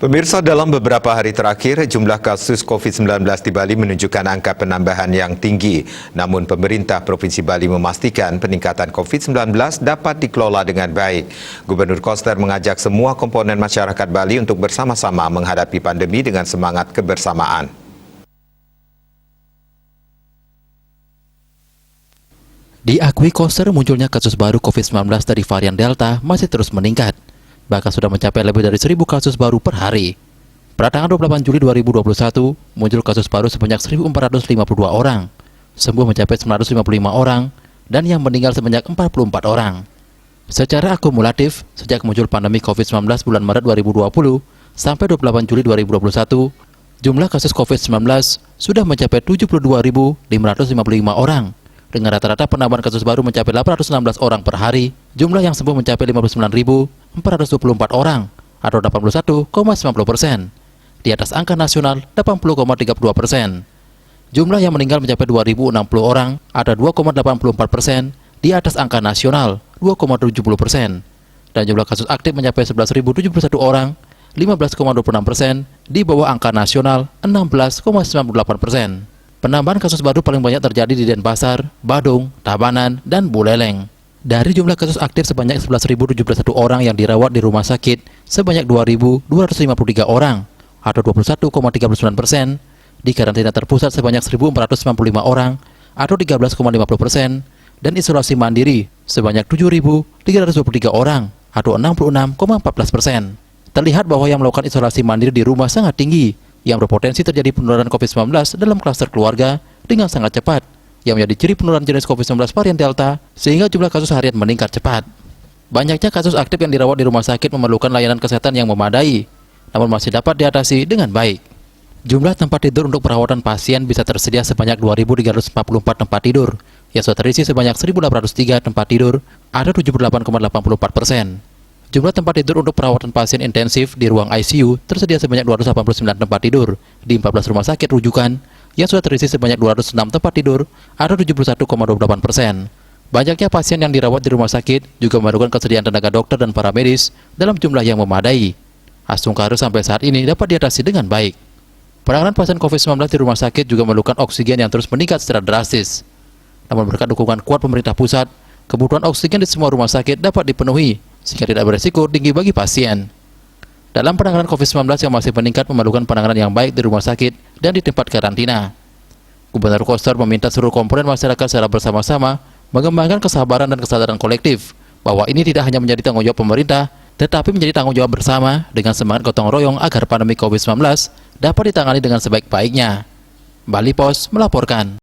Pemirsa, dalam beberapa hari terakhir, jumlah kasus COVID-19 di Bali menunjukkan angka penambahan yang tinggi. Namun pemerintah Provinsi Bali memastikan peningkatan COVID-19 dapat dikelola dengan baik. Gubernur Koster mengajak semua komponen masyarakat Bali untuk bersama-sama menghadapi pandemi dengan semangat kebersamaan. Diakui Koster, munculnya kasus baru COVID-19 dari varian Delta masih terus meningkat. Bahkan sudah mencapai lebih dari 1.000 kasus baru per hari. Pada tanggal 28 Juli 2021, muncul kasus baru sebanyak 1.452 orang, sembuh mencapai 955 orang, dan yang meninggal sebanyak 44 orang. Secara akumulatif, sejak muncul pandemi COVID-19 bulan Maret 2020 sampai 28 Juli 2021, jumlah kasus COVID-19 sudah mencapai 72.555 orang, dengan rata-rata penambahan kasus baru mencapai 816 orang per hari, jumlah yang sembuh mencapai 59.424 orang, atau 81,90%, di atas angka nasional 80,32%. Jumlah yang meninggal mencapai 2.060 orang, atau 2,84%, di atas angka nasional 2,70%. Dan jumlah kasus aktif mencapai 11.071 orang, 15,26%, di bawah angka nasional 16,98%. Penambahan kasus baru paling banyak terjadi di Denpasar, Badung, Tabanan, dan Buleleng. Dari jumlah kasus aktif sebanyak 11.071 orang yang dirawat di rumah sakit, sebanyak 2.253 orang, atau 21,39%, di karantina terpusat sebanyak 1.495 orang, atau 13,50%, dan isolasi mandiri sebanyak 7.323 orang, atau 66,14%. Terlihat bahwa yang melakukan isolasi mandiri di rumah sangat tinggi, yang berpotensi terjadi penularan COVID-19 dalam klaster keluarga dengan sangat cepat, yang menjadi ciri penularan jenis COVID-19 varian Delta, sehingga jumlah kasus harian meningkat cepat. Banyaknya kasus aktif yang dirawat di rumah sakit memerlukan layanan kesehatan yang memadai, namun masih dapat diatasi dengan baik. Jumlah tempat tidur untuk perawatan pasien bisa tersedia sebanyak 2.344 tempat tidur, yang sudah terisi sebanyak 1.803 tempat tidur, atau 78,84%. Jumlah tempat tidur untuk perawatan pasien intensif di ruang ICU tersedia sebanyak 289 tempat tidur di 14 rumah sakit rujukan, yang sudah terisi sebanyak 206 tempat tidur, atau 71,28%. Banyaknya pasien yang dirawat di rumah sakit juga memerlukan kesediaan tenaga dokter dan para medis dalam jumlah yang memadai. Asungkaru sampai saat ini dapat diatasi dengan baik. Penanganan pasien COVID-19 di rumah sakit juga memerlukan oksigen yang terus meningkat secara drastis. Namun berkat dukungan kuat pemerintah pusat, kebutuhan oksigen di semua rumah sakit dapat dipenuhi, sehingga tidak beresiko tinggi bagi pasien. Dalam penanganan COVID-19 yang masih meningkat memerlukan penanganan yang baik di rumah sakit dan di tempat karantina. Gubernur Koster meminta seluruh komponen masyarakat secara bersama-sama mengembangkan kesabaran dan kesadaran kolektif bahwa ini tidak hanya menjadi tanggung jawab pemerintah, tetapi menjadi tanggung jawab bersama dengan semangat gotong royong agar pandemi COVID-19 dapat ditangani dengan sebaik-baiknya. Bali Pos melaporkan.